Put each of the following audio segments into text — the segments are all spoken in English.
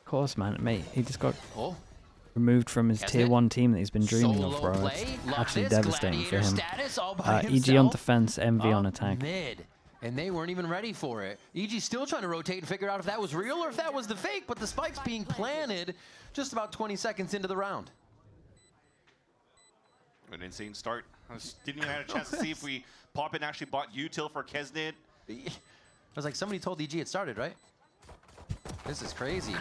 course, man. Mate, he just got removed from his tier 1 team that he's been dreaming of, bro. It's actually devastating for him. EG on defense, MV on attack. And they weren't even ready for it. EG still trying to rotate and figure out if that was real or if that was the fake, but the spike's being planted just about 20 seconds into the round. An insane start. I didn't even have a chance to see if we pop in actually bought util for Kesnid. I was like, somebody told EG it started, right? This is crazy.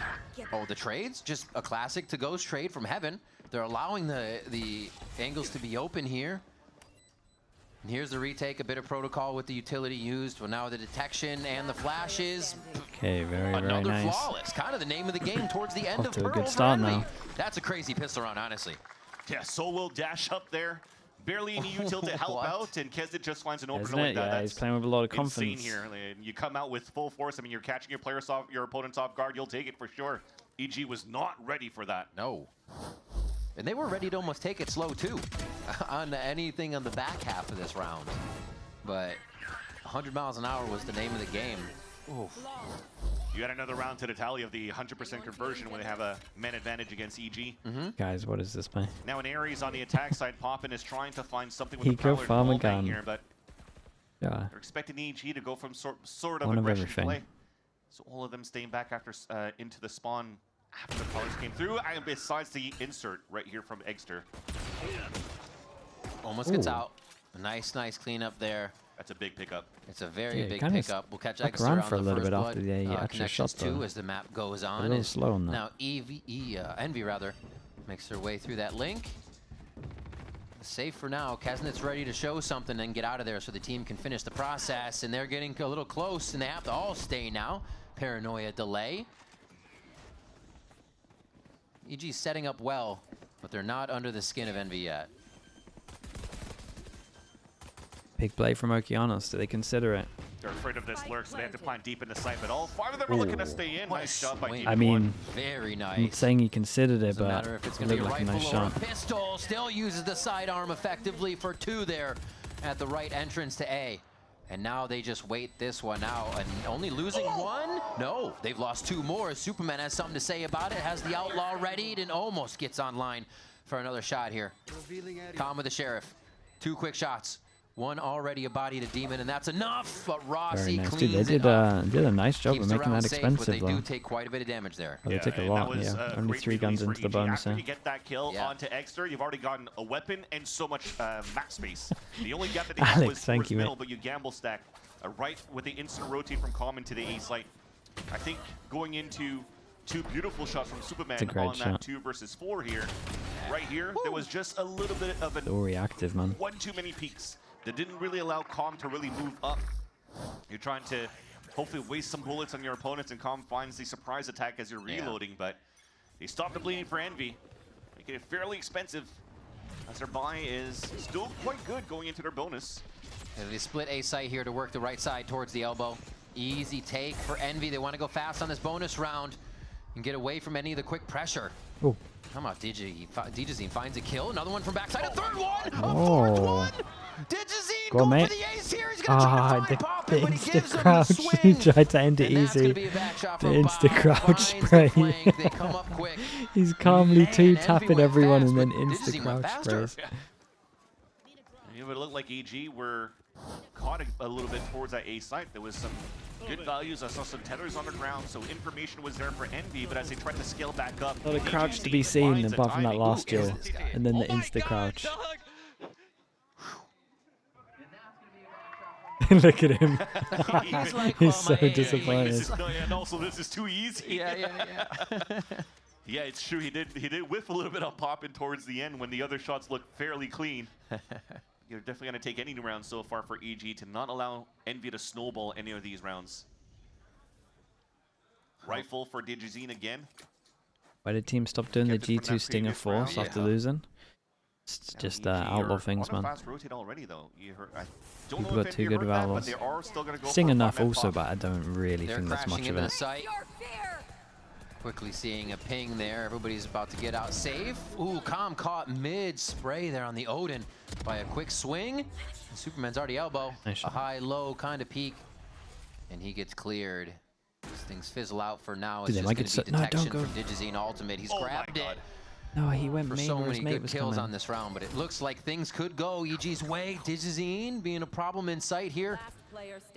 Oh, the trades, just a classic to Ghost trade from Heaven. They're allowing the angles to be open here. And here's the retake, a bit of protocol with the utility used, but now the detection and the flashes. Okay, very nice. Another flawless, kind of the name of the game towards the end of to a Pearl good start now. That's a crazy pistol round, honestly. Yeah, solo dash up there. Barely any util to help out, and Kesnid just finds an opener like that. Yeah, That's he's playing with a lot of confidence. Insane here. You come out with full force. I mean, you're catching your opponents off guard. You'll take it for sure. EG was not ready for that. No. And they were ready to almost take it slow, too, on anything on the back half of this round. But 100 miles an hour was the name of the game. Oof. You got another round to the tally of the 100% conversion when they have a man advantage against EG. Guys, what is this play? Now, in Ares on the attack side, Poppin is trying to find something with the Eco Prowler farm and again here, but yeah, they're expecting EG to go from sort of one of aggression everything. play. So all of them staying back after into the spawn after the Prowlers came through. And besides the insert right here from Eggster. Almost gets out. A nice cleanup there. That's a big pickup. It's a very big kinda pickup. We'll catch stuck Eggster around on for a the little first bit blood. after the extra shot, Connections too though. as the map goes on. A little slow on that. Now Envy rather makes their way through that link. Safe for now. Kesnit's ready to show something and get out of there so the team can finish the process. And they're getting a little close, and they have to all stay now. Paranoia delay. EG's setting up well, but they're not under the skin of Envy yet. Big play from Okeanos. Do they consider it? They're afraid of this lurk, so they have to plant deep in the site. But all 5 of them are looking to stay in. Nice job by DEMON1. I mean, very nice. I'm not saying he considered it, Doesn't but matter if it's it going to looked be a like a rifle nice or shot. a pistol. Still uses the sidearm effectively for 2 there at the right entrance to A. And now they just wait this one out. And only losing 1? No, they've lost 2 more. Superman has something to say about it. Has the Outlaw readied and almost gets online for another shot here. Calm with the Sheriff. 2 quick shots. 1 already a body to Demon, and that's enough. But Rossi Very nice. cleans Dude, they it up. did a nice job Keeps of the making round that safe, expensive, but they though. do take quite a bit of damage there. Oh, they take a and lot, that was, yeah. Only great 3 guns release into the for EG. bonus After there. you get that kill onto Eggster, you've already gotten a weapon and so much map space. The only gap that they had was thank you, middle, mate. but you gamble stack right with the instant rotate from Common to the A site. I think going into 2 beautiful shots from Superman on that 2 versus 4 here. Right here, there was just a little bit of So reactive, man. 1 too many peaks. That didn't really allow Calm to really move up. You're trying to hopefully waste some bullets on your opponents, and Calm finds the surprise attack as you're reloading, but they stopped the bleeding for Envy, making it fairly expensive, as their buy is still quite good going into their bonus. And they split A site here to work the right side towards the elbow. Easy take for Envy. They want to go fast on this bonus round and get away from any of the quick pressure. Oh. Come on, Digizine finds a kill. Another one from backside. A 3rd one! Oh. A 4th one! Digizine Go, going mate. for the ace here. He's going to try to find Poppin, but he gives him the swing. He tried to end it And that's easy. gonna be a back shot The from insta Bao. crouch Finds spray. the flank. They come up quick. He's calmly Man, 2 Envy tapping went everyone fast, and then but insta Digizine went crouch faster. sprays. It would look like EG were caught a little bit towards that A site. There was some good values. I saw some tethers on the ground, so information was there for Envy, but as they tried to scale back up, Not a crouch to be DGZ seen finds a apart from that timing. last Who is duel. this guy? And then the Oh my insta God, crouch. dog. Look at him. He's like, He's "Oh, so my A." disappointed. And also, this is too easy. Yeah. Yeah, it's true. He did whiff a little bit on Poppin towards the end when the other shots looked fairly clean. You're definitely going to take any round so far for EG to not allow Envy to snowball any of these rounds. Rifle for Digizine again. Why did team stop doing the Kept it from G2 that Stinger previous Force round. after losing? It's just outlaw things, man. Fast rotate already, though. You heard, I don't People know got if 2 Envy good heard that, but Valors. they are still going to go Sing for a enough 5-man also, pop. but I don't really They're think that's crashing much of into the it. site. Quickly seeing a ping there. Everybody's about to get out safe. Ooh, Calm caught mid-spray there on the Odin by a quick swing. And Superman's already elbow. Nice A shot. high-low kind of peak. And he gets cleared. Things fizzle out for now. Dude, It's they just might going to get be detection no, from Digizine Ultimate. He's grabbed it. No, he went For main so where his many mate good was kills coming. on this round, but it looks like things could go EG's way. Digizine being a problem in sight here.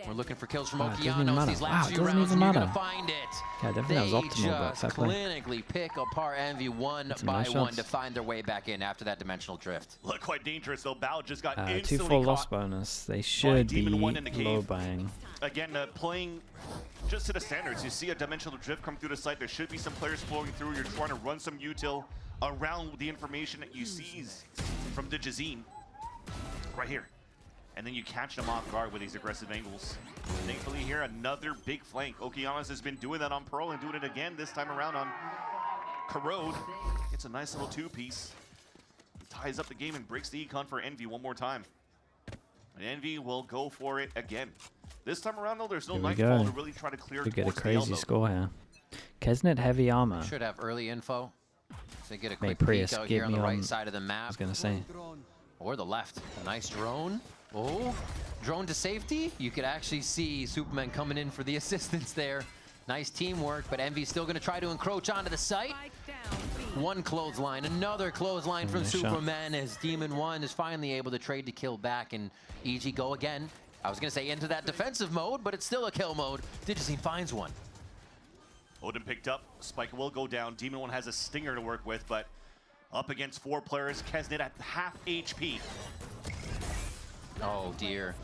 We're looking for kills from Okeanos. These last few rounds, and you're going to find it. Yeah, definitely that was optimal, but fair play. Clinically pick apart Envy one by one to find their way back in after that dimensional drift. Look quite dangerous though. Bao just got 2 instantly full caught loss bonus. They should be DEMON1 in the low cave. buying. Again, playing just to the standards. You see a dimensional drift come through the site. There should be some players flowing through. You're trying to run some util around the information that you seize from Digizine right here. And then you catch them off guard with these aggressive angles. Thankfully here, another big flank. Okeanos has been doing that on Pearl and doing it again this time around on Corrode. It's a nice little 2-piece. Ties up the game and breaks the econ for Envy one more time. And Envy will go for it again. This time around though, there's no Nightfall to really try to clear Could get a towards crazy score here. Kesnet heavy armor. Should have early info. So get a Mate, quick peek Prius, out here on the right on, side of the map. I was gonna say. Or the left. A nice drone. Oh, drone to safety. You could actually see Superman coming in for the assistance there. Nice teamwork, but Envy's still going to try to encroach onto the site. One clothesline, another clothesline from Superman as DEMON1 is finally able to trade to kill back, and EG go again. I was going to say into that defensive mode, but it's still a kill mode. Digizine finds one. Odin picked up. Spike will go down. DEMON1 has a stinger to work with, but up against 4 players. Kesnet at half HP. Oh dear.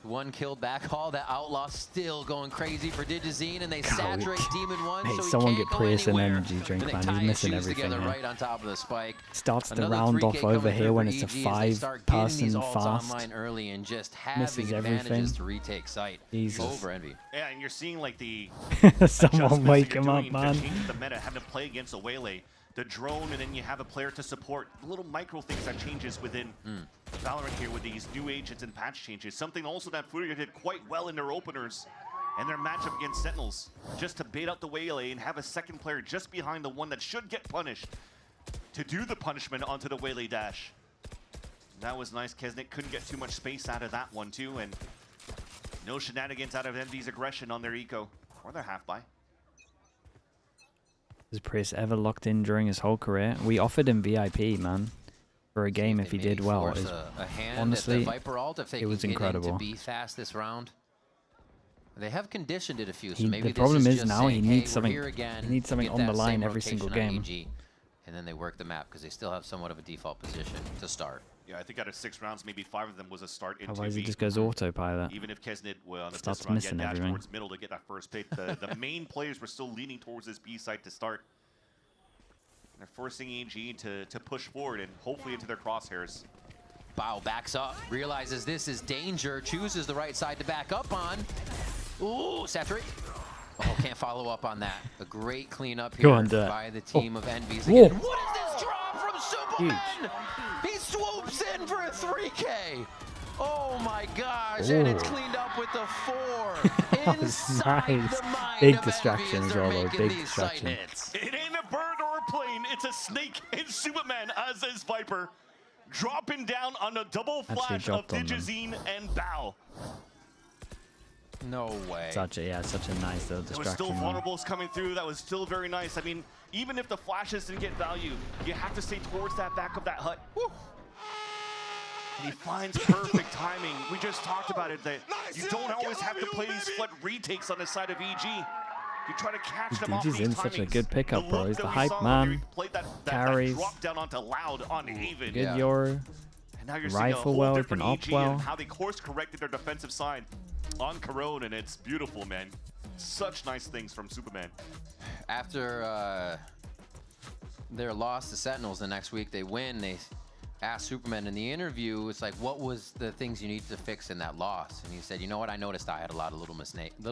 One killed back haul. That outlaw still going crazy for Digizine, and they saturate DEMON1. Hey, so someone get Prius an anywhere. energy drink, man. He's missing everything. Right on top of the spike. Starts the round off over here when it's a 5-person fast. Online early and just misses having everything. advantages to retake site over Envy. Yeah, and you're seeing like the someone wake him up, man. The meta, having to play against a Waylay, the drone, and then you have a player to support. The little micro things that changes within Valorant here with these new agents and patch changes. Something also that Furia did quite well in their openers and their matchup against Sentinels, just to bait out the Waylay and have a second player just behind the one that should get punished to do the punishment onto the Waylay dash. That was nice. Kesnet couldn't get too much space out of that one too, and no shenanigans out of Envy's aggression on their eco or their half buy. Has Prius ever locked in during his whole career? We offered him VIP, man, for a game if he did well. Honestly, it was incredible. To be fast this round. They have conditioned it a few, so maybe the problem this is just now saying, he needs hey, something. Here again, he needs something on the line every single game. EG, and then they work the map because they still have somewhat of a default position to start. Yeah, I think out of 6 rounds, maybe 5 of them was a start into Otherwise, he just goes autopilot. Even if Kesnet on the starts first round missing dashed everything. towards middle to get that first pick, the main players were still leaning towards this B site to start. They're forcing EG to push forward and hopefully into their crosshairs. Bao backs up, realizes this is danger, chooses the right side to back up on. Ooh, saturate. Oh, can't follow up on that. A great cleanup here by the team of Envies. Again. What is this drop from Superman? He swoops in for a 3K. Oh my gosh, and it's cleaned up with the 4. Inside nice. the mind Big of distraction as well, though. Big distraction. It ain't a bird or a plane, it's a snake in Superman, as is Viper. Dropping down on a double flash of Digizine and Bao. No way. Such a nice little distraction. There was still vulnerables coming through. That was still very nice. I mean, even if the flashes didn't get value, you have to stay towards that back of that hut. Woo. And he finds perfect timing. We just talked about it, that you don't always have to play these flood retakes on the side of EG. You try to catch them off these in timings. such a good pickup, bro. He's the hype man. Carries. Drop down onto Loud on Haven. Good Euro. And now you're Rifle well, can op well. and how they course corrected their defensive side on Corrode, and it's beautiful, man. Such nice things from Superman. After their loss to Sentinels the next week, they win. They asked Superman in the interview, it's like, what was the things you needed to fix in that loss? And he said, you know what, I noticed I had a lot of little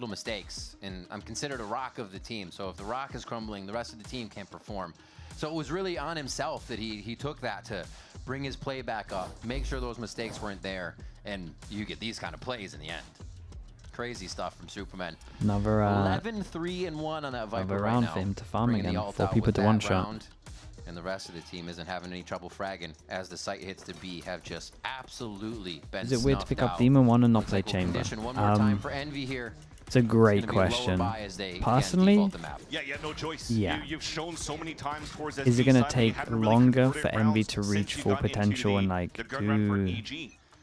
mistakes, and I'm considered a rock of the team. So if the rock is crumbling, the rest of the team can't perform. So it was really on himself that he took that to bring his play back up, make sure those mistakes weren't there, and you get these kind of plays in the end. Crazy stuff from Superman. Another 11-3-1 on that Viper right round now. for him to farm again. 4 out people to one shot. round. And the rest of the team isn't having any trouble fragging as the site hits to B have just absolutely been Is it weird to pick up out. DEMON1 and not play Chamber? Chamber? One more time for Envy here. It's a great question. Personally, no choice. Yeah. You've shown so many times towards is it going to take longer for Envy to reach full potential and like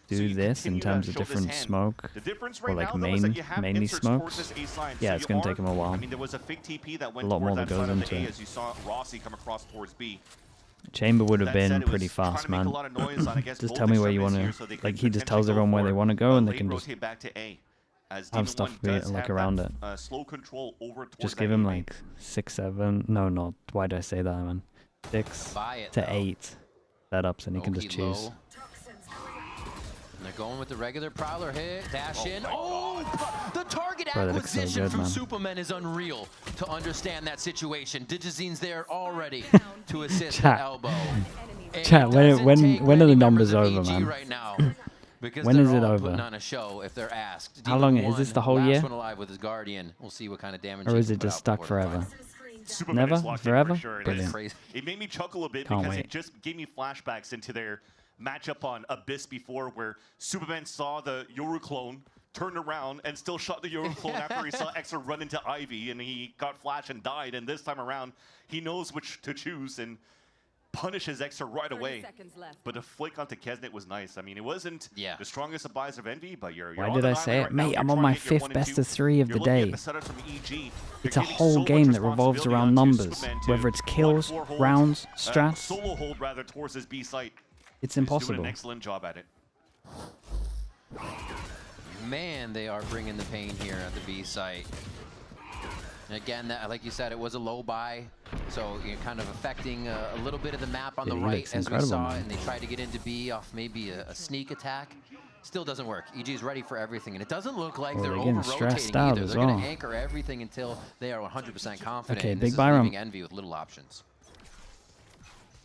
do this in terms of different smoke or like mainly smokes? Yeah, it's going to take him a while. I mean, there was a fake TP that went a lot more that goes into it. as you saw Rossi come across towards B. Chamber would have been pretty fast, man. Just tell me where you want to. Like he just tells everyone where they want to go, and they can just have stuff be like around it. Just give him like 6, 7. No, not. Why did I say that, man? 6 to 8 setups, and he can just choose. And they're going with the regular Prowler hit, dash in. Oh, the target Bro, acquisition so good, from man. Superman is unreal to understand that situation. Digizine's there already to assist the elbow. Chat, when are the numbers over, man? Right now, when is it over? On a show if they're asked. How long is this? The whole year? One alive with his Guardian. We'll see what kind of damage. Or is it just stuck forever? Never, forever. Sure. Brilliant. It made me chuckle a bit Can't because wait. it just gave me flashbacks into their matchup on Abyss before, where Superman saw the Yoru clone, turned around, and still shot the Yoru clone after he saw Exa run into Ivy, and he got flash and died. And this time around, he knows which to choose and punishes Exa right away. But the flick onto Kesnet was nice. I mean, it wasn't the strongest of buys of Envy, but you're Why on did the I island say it? right now. Mate, You're I'm on trying my to get 5th 1 and best 2. of 3 of the You're looking at day. the setup from EG. It's They're a giving whole so much game that revolves responsibility around onto numbers, Superman to whether it's run kills, 4 holds, rounds, strats. Solo hold rather towards his B site. It's He's impossible. doing an excellent job at it. Man, they are bringing the pain here at the B site. And again, like you said, it was a low buy, so you're kind of affecting a little bit of the map on the right as we saw, and they tried to get into B off maybe a sneak attack. Still doesn't work. EG is ready for everything, and it doesn't look like they're over-rotating either. They're going to anchor everything until they are 100% confident. Okay, and big this buy is round. leaving Envy with little options.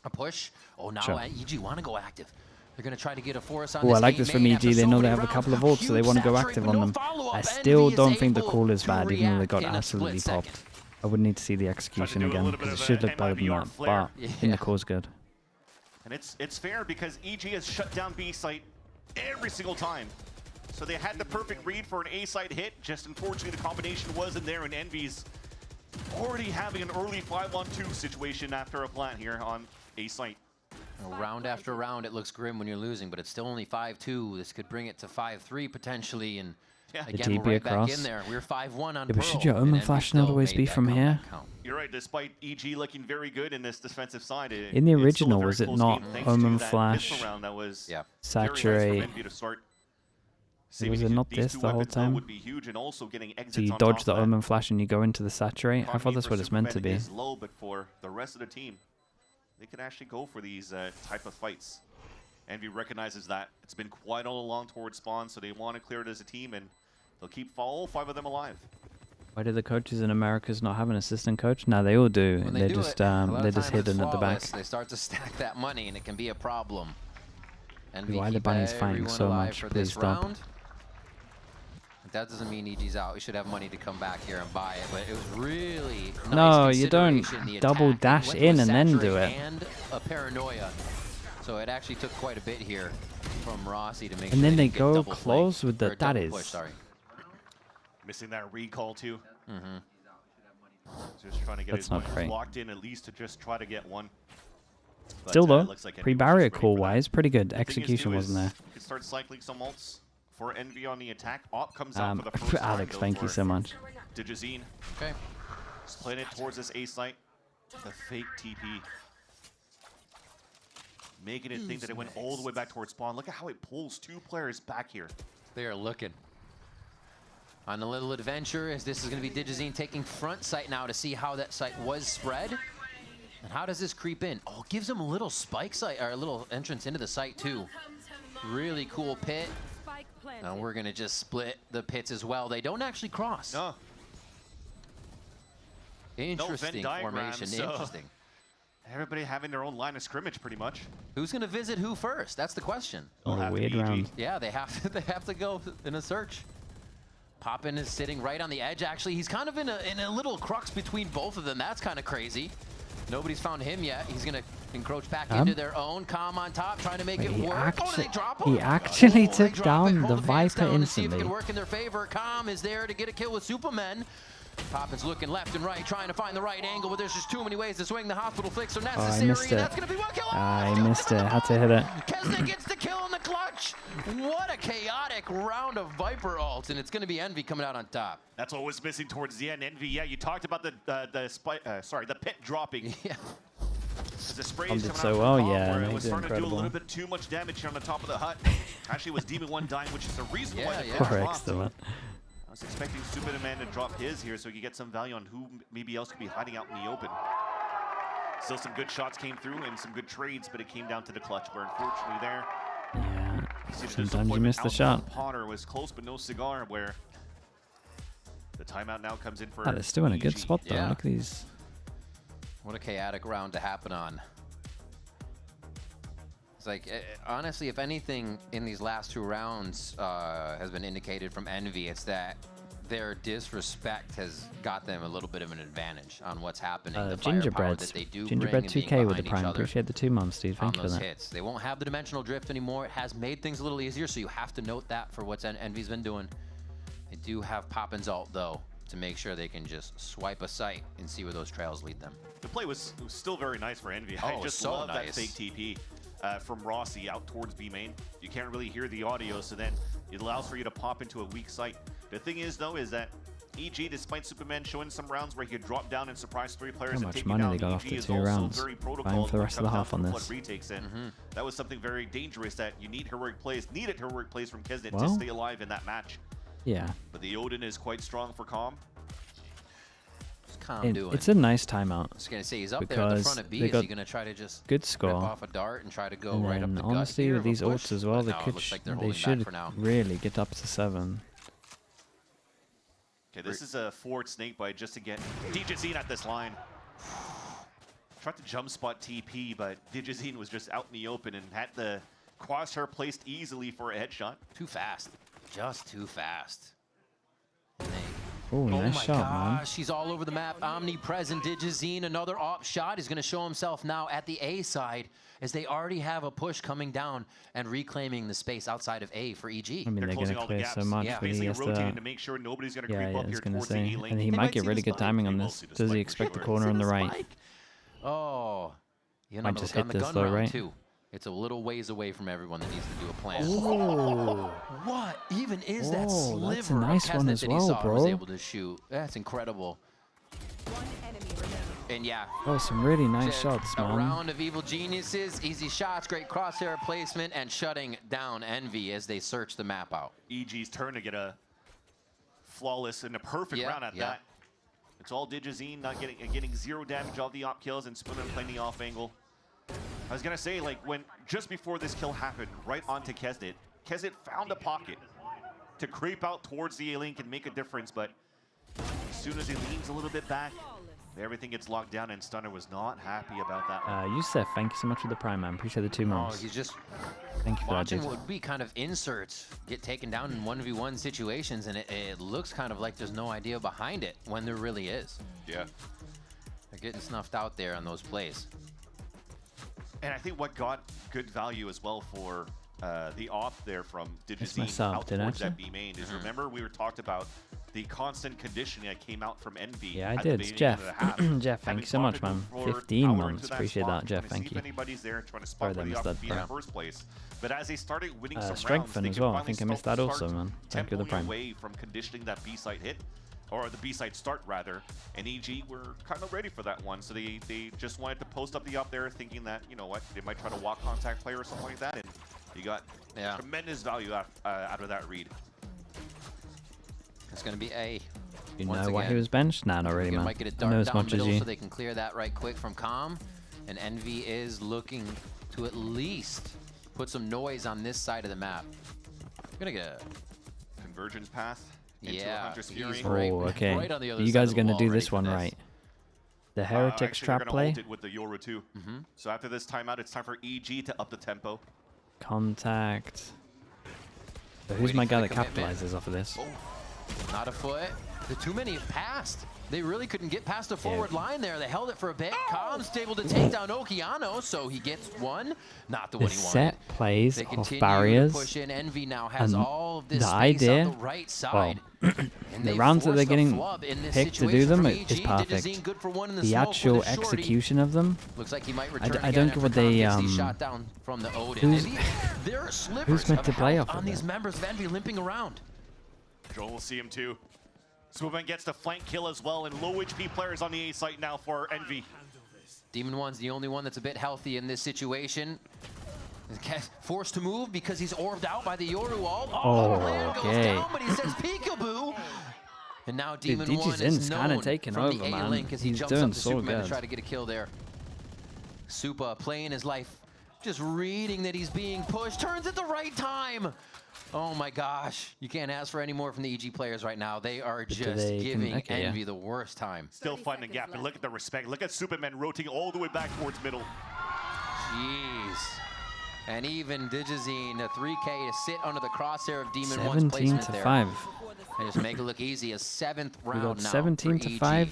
A push. Oh, now EG want to go active. They're going to try to get a force on I like this from EG. They know they have a couple of ults, so they want to go active on them. I still don't think the call is bad, even though they got absolutely popped. I would need to see the execution again, because it should look better than that, but I think the call's good. And it's fair, because EG has shut down B site every single time. So they had the perfect read for an A site hit, just unfortunately the combination wasn't there, and Envy's already having an early 5-on-2 situation after a plant here on A site. Round after round, it looks grim when you're losing, but it's still only 5-2. This could bring it to 5-3 potentially, and again, we're right back in there. We're 5-1 on Pearl. But should your Omen flash not always be from here? You're right, despite EG looking very good in this defensive side. In the original, was it not Omen flash, saturate? Was it not this the whole time? So you dodge the Omen flash and you go into the saturate? I thought that's what it's meant to be. Low, but for the rest of the team, they can actually go for these type of fights. Envy recognizes that. It's been quite all along towards spawn, so they want to clear it as a team, and they'll keep all 5 of them alive. Why do the coaches in Americas not have an assistant coach? No, they all do. They're just hidden at the back. They start to stack that money, and it can be a problem. Why are the bunnies fighting so much? Please stop. That doesn't mean EG's out. We should have money to come back here and buy it, but it was really nice. No, you don't double dash in and then do it. And a paranoia. So it actually took quite a bit here from Rossi to make sure. And then they go close with the Missing that recall too. Just trying to get his locked in at least to just try to get one. But, still though, pre-barrier call wise, pretty good. Execution wasn't there. You can start cycling some ults for Envy on the attack. Op comes out for the first time. Alex, thank you so much. Digizine. Okay. Just playing it towards this A site. The fake TP. Making it think that it went all the way back towards spawn. Look at how it pulls 2 players back here. They are looking. On a little adventure, as this is going to be Digizine taking front site now to see how that site was spread. And how does this creep in? Oh, it gives them a little spike site, or a little entrance into the site too. Really cool pit. Now we're going to just split the pits as well. They don't actually cross. No. Interesting formation, interesting. Everybody having their own line of scrimmage, pretty much. Who's going to visit who first? That's the question. Oh, a weird round. Yeah, they have to go in a search. Poppin is sitting right on the edge. Actually, he's kind of in a little crux between both of them. That's kind of crazy. Nobody's found him yet. He's going to encroach back into their own. Calm on top, trying to make it work. They drop him. He actually took down the Viper instantly. See if it can work in their favor. Calm is there to get a kill with Superman. Poppin's looking left and right, trying to find the right angle, but there's just too many ways to swing. The hospital flicks are necessary. I missed it. That's going to be one kill. I missed it. Had to hit it. Kesnet gets the kill in the clutch. What a chaotic round of Viper ults, and it's going to be Envy coming out on top. That's what was missing towards the end. Envy, yeah, you talked about the pit dropping. Yeah. As the spray is coming so out well, from yeah, where it was starting to do a little bit too much damage here on the top of the hut. Actually, it was DEMON1 dying, which is the reason why the Poor excellent. I was expecting Superman to drop his here so he could get some value on who maybe else could be hiding out in the open. Still some good shots came through and some good trades, but it came down to the clutch where unfortunately there. Yeah, sometimes you miss the shot. Potter was close but no cigar where the timeout now comes in for they're still in a good spot though. Look at these. What a chaotic round to happen on. It's like, honestly, if anything in these last two rounds has been indicated from Envy, it's that their disrespect has got them a little bit of an advantage on what's happening. The Gingerbread that they do Gingerbread 2K with the prime. Appreciate the 2 months, Steve. Thank you for that. Hits. They won't have the dimensional drift anymore. It has made things a little easier, so you have to note that for what Envy's been doing. They do have Poppin's ult, though, to make sure they can just swipe a sight and see where those trails lead them. The play was still very nice for Envy. Oh, I just so love nice. that fake TP. From Rossi out towards B main. You can't really hear the audio, so then it allows for you to pop into a weak site. The thing is, though, is that EG, despite Superman showing some rounds where he could drop down and surprise 3 players and take money down, they got EG after is 2 also rounds. very protocol Buying for the rest of the comes half down on to this. Retakes in. That was something very dangerous that you need heroic plays, needed heroic plays from Kesnet to stay alive in that match. Yeah. But the Odin is quite strong for Calm. It's a nice timeout. I was gonna say he's up there at the front of B. Is he gonna try to just good score rip off a dart and try to go and right up the honestly, gut with these ults as well, they should really get up to 7. Okay, this is a forward snake bite just to get Digizine at this line. Tried to jump spot TP, but Digizine was just out in the open and had the crosshair placed easily for a headshot. Too fast, just too fast. Ooh, nice shot, man. She's all over the map. Omnipresent Digizine, another op shot. He's going to show himself now at the A side as they already have a push coming down and reclaiming the space outside of A for EG. I mean, they're going to clear so much, but he has to... to make sure nobody's going to creep up here towards the A lane. And he might get really good timing on this. Does he expect the corner on the right? Oh. Might just hit this though, right? It's a little ways away from everyone that needs to do a plan. Oh, what even is that sliver that's a nice of one as that well, he saw bro. was able to shoot? That's incredible. And yeah. Oh, some really nice shots, man. A round of evil geniuses, easy shots, great crosshair placement, and shutting down Envy as they search the map out. EG's turn to get a flawless and a perfect round at that. It's all Digizine not getting 0 damage off the op kills and Spooner playing the off angle. I was gonna say, like, when just before this kill happened, right onto Kesnet found a pocket to creep out towards the A-Link and make a difference, but as soon as he leans a little bit back, everything gets locked down, and Stunner was not happy about that. Yusef, thank you so much for the prime, man. Appreciate the 2 months. Oh, he's just thank you for watching that, what would be kind of inserts get taken down in 1v1 situations, and it looks kind of like there's no idea behind it when there really is. Yeah. They're getting snuffed out there on those plays. And I think what got good value as well for the op there from Digizine out towards that B main is, remember we were talked about the constant conditioning that came out from Envy. Yeah, I did. It's Jeff. Jeff, thank you so much, man. 15 months. Appreciate that, Jeff. Thank you. If anybody's there trying to spot where the op be in the first place. But as they started winning some Strengthen rounds, as well. I think I missed that also, man. Thank you for the prime. Away from conditioning that B site hit, or the B side start rather, and EG were kind of ready for that one, so they just wanted to post up the up there, thinking that, you know what, they might try to walk contact player or something like that, and you got tremendous value out of that read. It's going to be A. You know why he was benched? Nah, not really, man. Might get a I know dart as down much as middle you. so they can clear that right quick from Calm, and Envy is looking to at least put some noise on this side of the map. We're going to get a convergence path. Yeah, he's right, okay. Right on the other you side guys of are the going to wall do ready this one right. The Heretics trap play. Ult it with the Yoru too. So after this timeout, it's time for EG to up the tempo. Contact. So who's my guy that capitalizes off of this? Not a foot. The too many have passed. They really couldn't get past the forward line there. They held it for a bit. Com's able to take down Okeano, so he gets one. Not the one he wanted. Set plays They off barriers. To push in. Envy now has all of this the space idea, on the right side. And the rounds that they're getting picked to do them is perfect. The actual execution of them, looks like he might I don't get what they shot down from the Odin. who's meant to play off on of these them? members of Envy limping around. Joel will see him too. Superman gets the flank kill as well, and low HP players on the A site now for Envy. DEMON1's the only one that's a bit healthy in this situation. Forced to move because he's orbed out by the Yoru ult. Oh, goes down, but he says peekaboo. And now DEMON1 is known taking from over, the man. A-link as he He's jumps doing up to so Superman good. to try to get a kill there. Supa playing his life, just reading that he's being pushed, turns at the right time. Oh my gosh, you can't ask for any more from the EG players right now. They are just giving Envy the worst time. Still finding a gap, and look at the respect. Look at Superman rotating all the way back towards middle. Jeez. And even Digizine, a 3K to sit under the crosshair of DEMON1's placement there. 17-5. And just make it look easy. A 7th round We got now 17-5,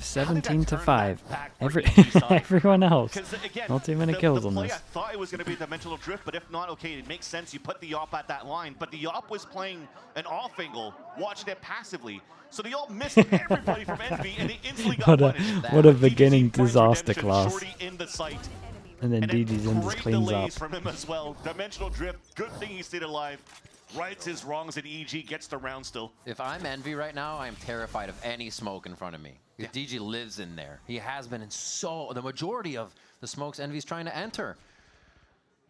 for EG. 17-5. Everyone else, Again, not too many kills on play, this. I thought it was going to be a dimensional drift, but if not, okay, it makes sense. You put the op at that line, but the op was playing an off angle, watching it passively. So the op missed everybody from Envy, and they instantly got punished. What a beginning disaster class. Shorty in the site. And then DD's in just cleans up. From him as well. Dimensional drift. Good thing he stayed alive. Rights his wrongs, and EG gets the round still. If I'm Envy right now, I'm terrified of any smoke in front of me. DG lives in there. He has been in the majority of the smokes Envy's trying to enter.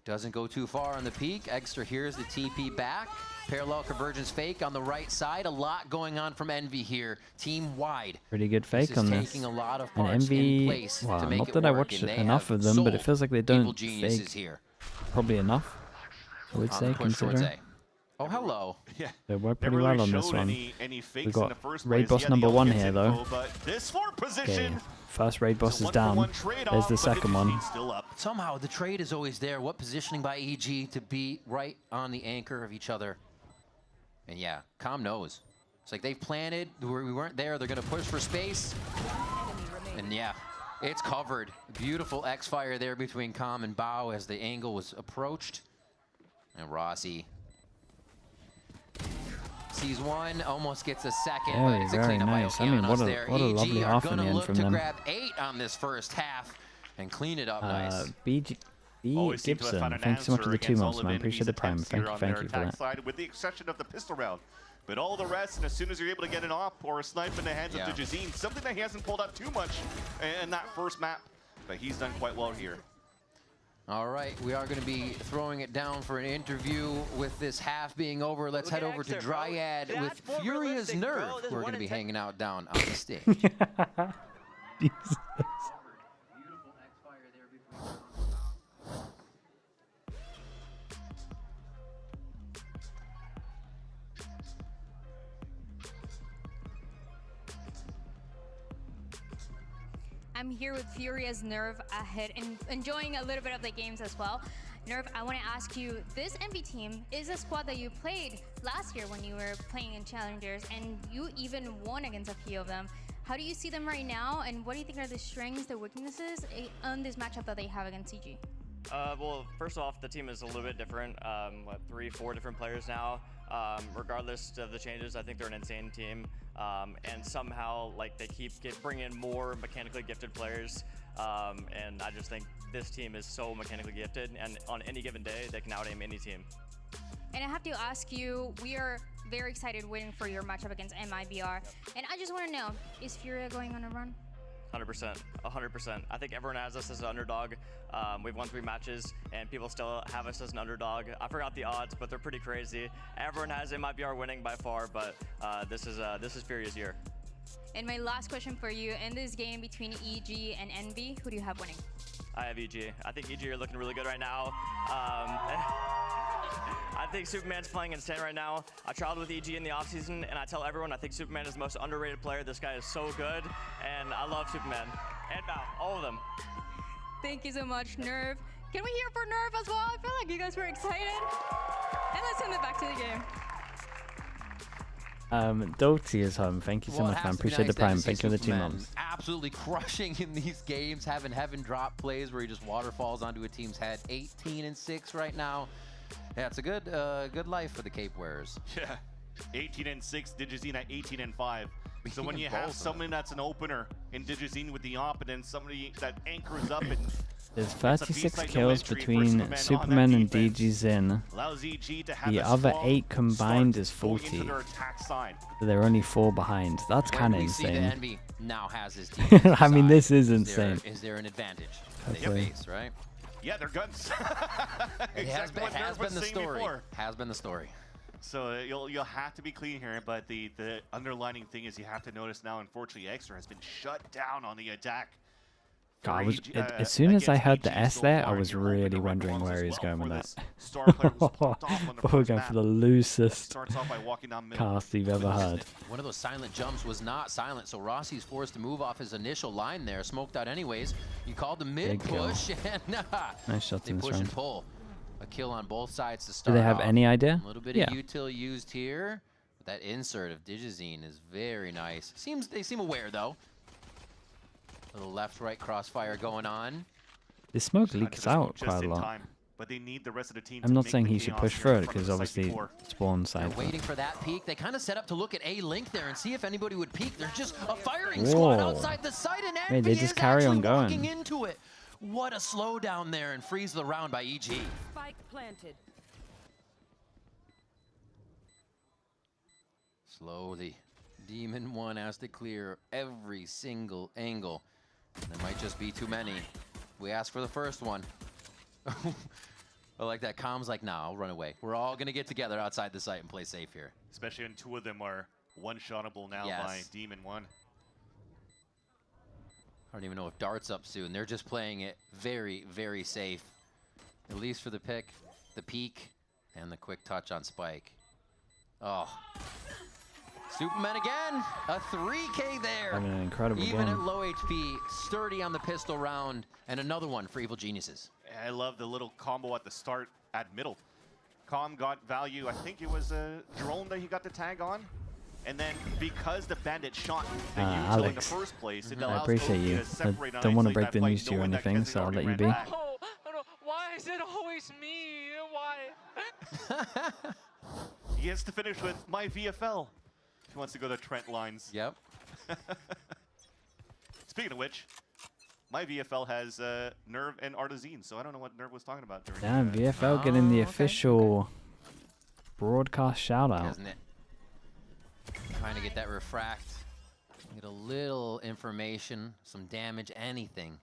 Doesn't go too far on the peak. Extra here's the TP back. Parallel convergence fake on the right side. A lot going on from Envy here, team wide. Pretty good fake on this. Taking a lot of And parts Envy, in place well, to make not it that I work, watched and they enough have of them, but it sold feels like they evil don't geniuses fake here. probably enough, I would say, considering. Oh, hello. Yeah. They work pretty well on this one. We've got raid boss number 1 here, though. Okay, first raid boss is down. There's the second one. Somehow the trade is always there. What positioning by EG to be right on the anchor of each other. And yeah, Com knows. It's like they've planted, we weren't there, they're gonna push for space. And yeah, it's covered. Beautiful X-Fire there between Com and Bao as the angle was approached. And Rossi sees one, almost gets a second, but it's a cleanup by nice. I mean, what a lovely half in the end from them. Grab 8 on this first half and clean it up nice. B Gibson, thanks so much for the 2 months, man. Appreciate the prime. Thank you for that. With the exception of the pistol round. But all the rest, and as soon as you're able to get an op or a snipe in the hands of Digizine, something that he hasn't pulled out too much in that first map, but he's done quite well here. All right, we are going to be throwing it down for an interview with this half being over. Let's head over to Dryad with Furious Nerve, who are going to be hanging out down on the stage. Jesus. I'm here with Furious Nerve ahead and enjoying a little bit of the games as well. Nerve, I want to ask you, this Envy team is a squad that you played last year when you were playing in Challengers, and you even won against a few of them. How do you see them right now, and what do you think are the strengths, the weaknesses on this matchup that they have against CG? Well, first off, the team is a little bit different. 3-4 different players now. Regardless of the changes, I think they're an insane team. And somehow, like, they keep bringing in more mechanically gifted players. And I just think this team is so mechanically gifted, and on any given day, they can out-aim any team. And I have to ask you, we are very excited waiting for your matchup against MIBR. And I just want to know, is Furia going on a run? 100%, 100%. I think everyone has us as an underdog. We've won 3 matches, and people still have us as an underdog. I forgot the odds, but they're pretty crazy. Everyone has MIBR winning by far, but this is Furia's year. And my last question for you, in this game between EG and Envy, who do you have winning? I have EG. I think EG are looking really good right now. I think Superman's playing insane right now. I traveled with EG in the offseason, and I tell everyone I think Superman is the most underrated player. This guy is so good, and I love Superman. And Bao, all of them. Thank you so much, Nerve. Can we hear for Nerve as well? I feel like you guys were excited. And let's send it back to the game. Dolty is home. Thank you so much, man. Appreciate the prime. Thank you for the 2 months. Absolutely crushing in these games, having heaven drop plays where he just waterfalls onto a team's head. 18-6 right now. Yeah, it's a good life for the Cape Wearers. Yeah, 18-6. Digizine at 18-5. So when you have someone that's an opener in Digizine with the op, and then somebody that anchors up and there's 36 kills between Superman and DGZin. The other 8 combined is 40. So they're only 4 behind. That's kind of insane. Now has his team I mean, this is insane. Is there an advantage? Base, right? Yeah, they're guns. It has been the story. Has been the story. So you'll have to be clean here, but the underlining thing is you have to notice now, unfortunately, Extra has been shut down on the attack. God, as soon as I heard the S there, I was really wondering where he's going with that. We're going for the loosest cast you've ever heard. One of those silent jumps was not silent, so Rossi's forced to move off his initial line there. Smoked out anyways. You called the mid push, and nice shots they in this push round. and pull. A kill on both sides to start. Do they have any idea? A little bit of util used here. But that insert of Digizine is very nice. They seem aware though. Little left-right crossfire going on. The smoke leaks out quite a lot. But they need the rest of the team. I'm not saying he should push through it because obviously spawn side. Waiting for that peek. They kind of set up to look at A link there and see if anybody would peek. There's just a firing squad outside the site, and Envy they just carry on going. Walking into it. What a slowdown there and freeze the round by EG. Spike planted. Slowly, DEMON1 has to clear every single angle. There might just be too many. We asked for the first one. I like that. Calm's like, nah, I'll run away. We're all gonna get together outside the site and play safe here. Especially when 2 of them are one-shottable now by DEMON1. I don't even know if Dart's up soon. They're just playing it very, very safe. At least for the pick, the peek, and the quick touch on Spike. Oh. Superman again. A 3K there. Having an incredible Even game. at low HP, sturdy on the pistol round, and another one for Evil Geniuses. I love the little combo at the start at middle. Calm got value. I think it was a drone that he got the tag on. And then because the bandit shot the util in the first place, it allows I appreciate OG you. to separate I don't want to break the fight, news to you or knowing that anything, Keze so I'll let you already be. ran back. Oh, no, why is it always me? Why? He gets to finish with my VFL. He wants to go to Trent lines. Yep. Speaking of which, my VFL has Nerve and Artazine, so I don't know what Nerve was talking about during Damn, VFL getting the official broadcast shout out. Isn't it? Trying to get that refract. Get a little information, some damage, anything.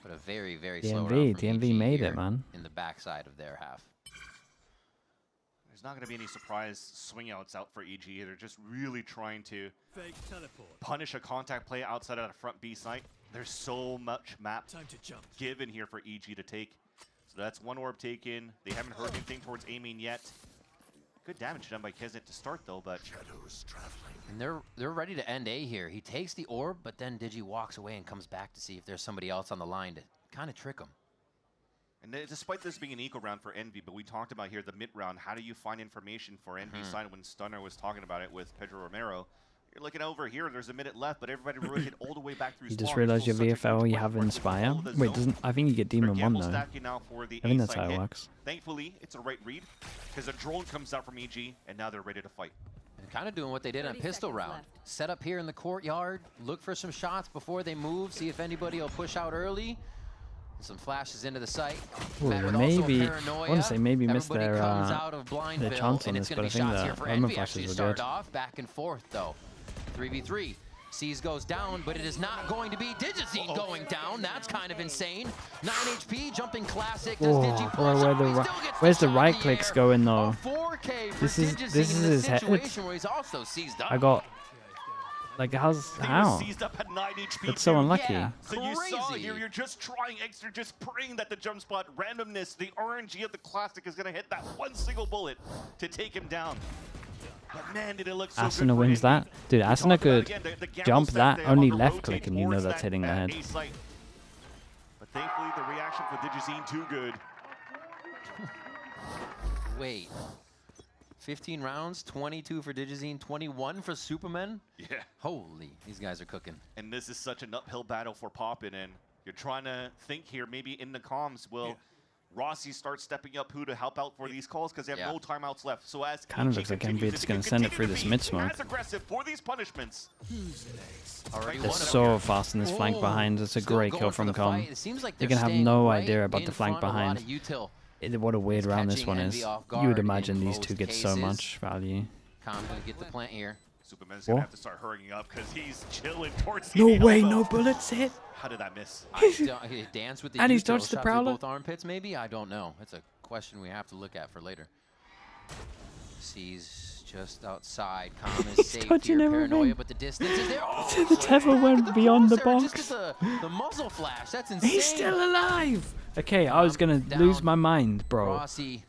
But a very, very slow round from DMV EG made here it, man. in the backside of their half. There's not going to be any surprise swing outs out for EG. They're just really trying to punish a contact play outside of the front B site. There's so much map given here for EG to take. So that's one orb taken. They haven't heard anything towards aiming yet. Good damage done by Keze to start though, but And they're ready to end A here. He takes the orb, but then Digi walks away and comes back to see if there's somebody else on the line to kind of trick him. And despite this being an eco round for Envy, but we talked about here the mid round, how do you find information for Envy's side when Stunner was talking about it with Pedro Romero? You're looking over here, there's a minute left, but everybody rotated all the way back through. You just realized your VFL, you have Inspire. Wait, doesn't I think you get DEMON1 though. I think that's how it works. Thankfully, it's a right read, because a drone comes out from EG, and now they're ready to fight. And kind of doing what they did on pistol round. Left. Set up here in the courtyard, look for some shots before they move, see if anybody will push out early. Some flashes into the site. Ooh, maybe, I want to say maybe missed their chance on this, but I think the armor flashes were good. Off, back and forth though. 3v3. Seas goes down, but it is not going to be Digizine going down. That's kind of insane. 9 HP, jumping classic. Does Digi push? Where's the right clicks going though? 4K for This is his head. where he's also seized up. I got like how? Seized up at 9 HP. That's so unlucky. Yeah, so you saw here, you're just trying extra, just praying that the jump spot randomness, the RNG of the classic is gonna hit that one single bullet to take him down. But man, did it look so good. Asuna wins that. Dude, Asuna could jump that, only left click, and you know that's hitting the head. But thankfully, the reaction for Digizine too good. Wait. 15 rounds, 22 for Digizine, 21 for Superman. Yeah. Holy, these guys are cooking. And this is such an uphill battle for Poppin, and you're trying to think here, maybe in the comms, will Rossi start stepping up who to help out for these calls, because they have no timeouts left. So as kind of looks like MV's going to send it through this mid smoke. As aggressive for these punishments. They're so fast in this flank behind. It's a great kill from Com. They're going to have no idea about the flank behind. What a weird round this one is. You would imagine these two get so much value. Com's going to get the plant here. Superman's going to have to start hurrying up because he's chilling towards the No way, no bullets hit. How did that miss? He danced with the and he's dodged the prowler. Both armpits, maybe? I don't know. That's a question we have to look at for later. Sees just outside. Com is safe here. Paranoia, but the distance is there. Oh, the Tether went beyond the box. Just the muzzle flash. That's insane. He's still alive. Okay, I was going to lose my mind, bro. Rossi,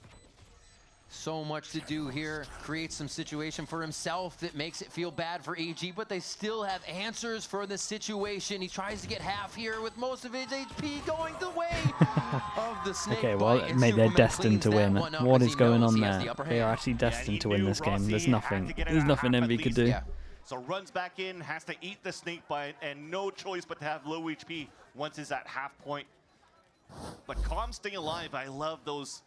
so much to do here. Creates some situation for himself that makes it feel bad for EG, but they still have answers for the situation. He tries to get half here with most of his HP going the way of the snake. Okay, well, mate, they're destined to win. What is going on there? They are actually destined to win this game. There's nothing Envy could do. So runs back in, has to eat the snake bite, and no choice but to have low HP once he's at half point. But Com staying alive, I love those.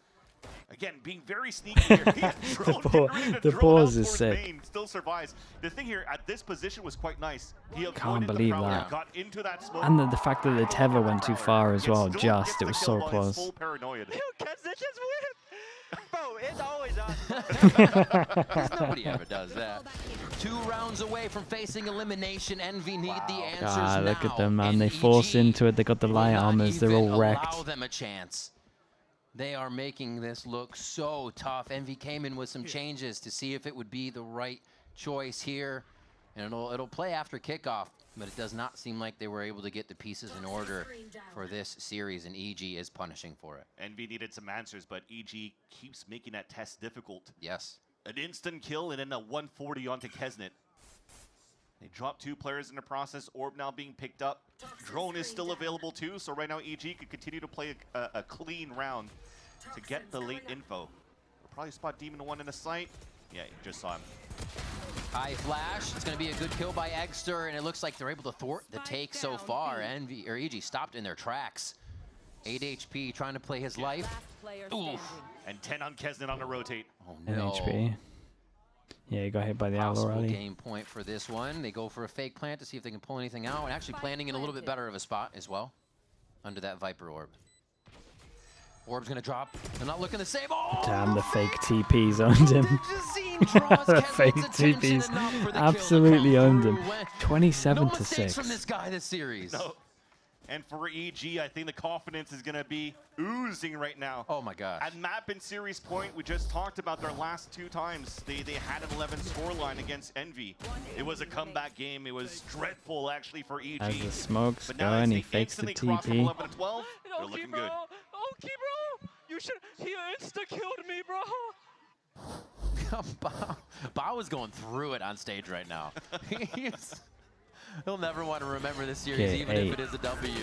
Again, being very sneaky here. The pause is sick. Still survives. The thing here at this position was quite nice. He can't believe that. Got into that smoke. And the fact that the tether went too far as well. It was so close. Bro, it's always us. Nobody ever does that. 2 rounds away from facing elimination. Envy need the answers now. Look at them, man. They forced into it. They got the light armors. They're all wrecked. Allow them a chance. They are making this look so tough. Envy came in with some changes to see if it would be the right choice here. And it'll play after kickoff, but it does not seem like they were able to get the pieces in order for this series, and EG is punishing for it. Envy needed some answers, but EG keeps making that test difficult. Yes. An instant kill and then a 140 onto Kesnet. They dropped 2 players in the process. Orb now being picked up. Drone is still available too, so right now EG could continue to play a clean round to get the late info. We'll probably spot DEMON1 in the sight. Yeah, you just saw him. High flash. It's going to be a good kill by Eggster, and it looks like they're able to thwart the take so far. Envy or EG stopped in their tracks. 8 HP trying to play his life. Oof. And 10 on Kesnet on the rotate. Oh no. HP. Yeah, he got hit by the owl already. Game point for this one. They go for a fake plant to see if they can pull anything out, and actually planting in a little bit better of a spot as well, under that Viper orb. Orb's gonna drop. They're not looking to save. Oh! Damn, the fake TPs owned him. The fake TPs absolutely owned him. 27 to 6. From this guy this series. No. And for EG, I think the confidence is going to be oozing right now. Oh my gosh. At map and series point, we just talked about their last 2 times. They had an 11 scoreline against Envy. It was a comeback game. It was dreadful, actually, for EG. As the smokes go and he fakes the TP. 11 to 12, they're looking good. Okay, bro. He insta-killed me, bro. Bao is going through it on stage right now. He'll never want to remember this series, even if it is a W.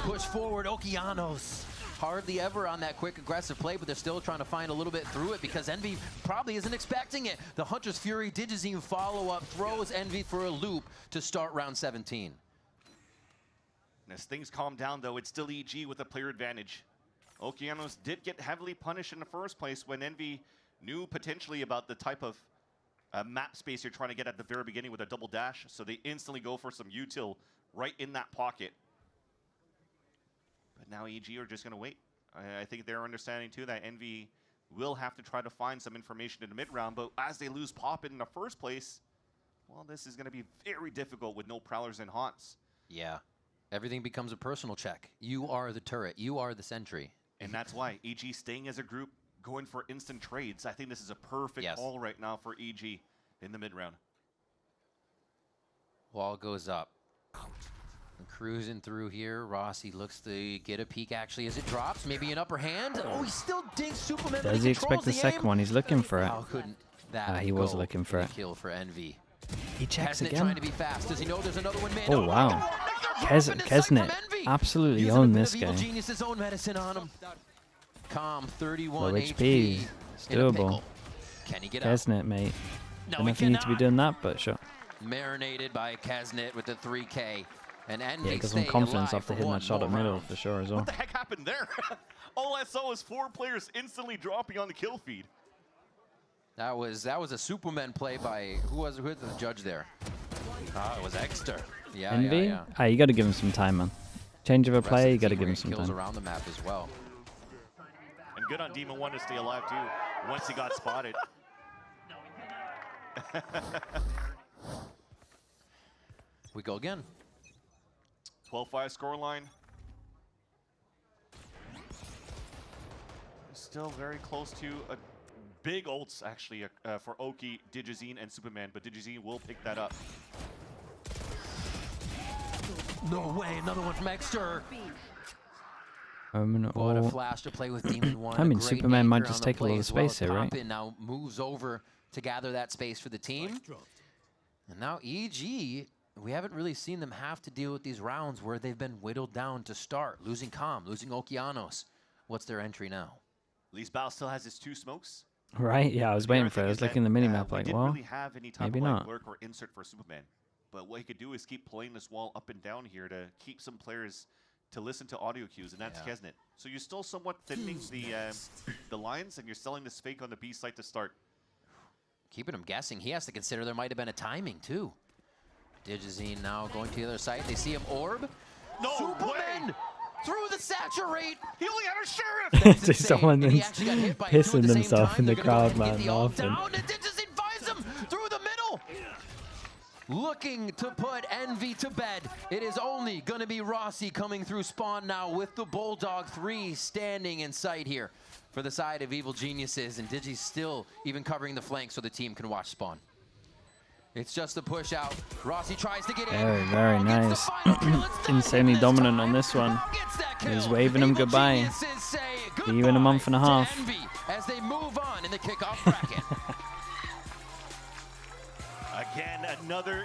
Push forward, Okeanos. Hardly ever on that quick, aggressive play, but they're still trying to find a little bit through it because Envy probably isn't expecting it. The Hunter's Fury Digizine follow-up throws Envy for a loop to start round 17. And as things calm down, though, it's still EG with a player advantage. Okeanos did get heavily punished in the first place when Envy knew potentially about the type of map space you're trying to get at the very beginning with a double dash, so they instantly go for some util right in that pocket. But now EG are just going to wait. I think they're understanding too that Envy will have to try to find some information in the mid-round, but as they lose Poppin in the first place, well, this is going to be very difficult with no prowlers and haunts. Yeah, everything becomes a personal check. You are the turret, you are the sentry. And that's why EG staying as a group, going for instant trades. I think this is a perfect call right now for EG in the mid-round. Wall goes up. And cruising through here. Rossi looks to get a peek actually as it drops. Maybe an upper hand. Oh, he still dinks Superman. Does he expect the second one? He's looking for it. How couldn't that he was looking for it. Kill for Envy. He checks again. Trying to be fast. Does he know there's another one? Man, oh, wow. Kesnet absolutely owned this game. Genius's own medicine on him. Com 31 low HP. It's doable. Can he get out? Kesnet, mate. No, Don't know if you need to be doing that, but sure. Marinated by Kesnet with the 3K. And Envy Yeah, got some confidence after hitting that shot at middle for sure as well. What the heck happened there? All I saw was 4 players instantly dropping on the kill feed. That was a Superman play by who was the judge there? It was Exter. Yeah, Envy? yeah. Ah, you got to give him some time, man. Change of a play, you got to give him some kills time. around the map as well. And good on DEMON1 to stay alive too once he got spotted. We go again. 12-5 scoreline. Still very close to a big ults, actually, for Oki, Digizine, and Superman, but Digizine will pick that up. No way, another one from Exter. What a flash to play with DEMON1. I mean, Superman might just take a little space here, right? Now moves over to gather that space for the team. And now EG, we haven't really seen them have to deal with these rounds where they've been whittled down to start. Losing Calm, losing Okeanos. What's their entry now? At least Bao still has his 2 smokes. Right, yeah, I was waiting for it. I was looking at the minimap like, well, really have any type maybe of not. lurk or insert for Superman. But what he could do is keep playing this wall up and down here to keep some players to listen to audio cues, and that's Kesnet. So you're still somewhat thinning the lines, and you're selling this fake on the B site to start. Keeping him guessing. He has to consider there might have been a timing, too. Digizine now going to the other side. They see him orb. No Superman! way! Through the saturate! He only had a sheriff! Just someone that's pissing themselves in the crowd, man, laughing. Down, and Digizine finds him through the middle! Looking to put Envy to bed. It is only going to be Rossi coming through spawn now with the Bulldog 3 standing in sight here for the side of Evil Geniuses, and Digi's still even covering the flank so the team can watch spawn. It's just a push out. Rossi tries to get in. Very nice. Insanely dominant on this one. He's waving him goodbye. See you in a month and a half. As they move on in the kickoff bracket. Again, another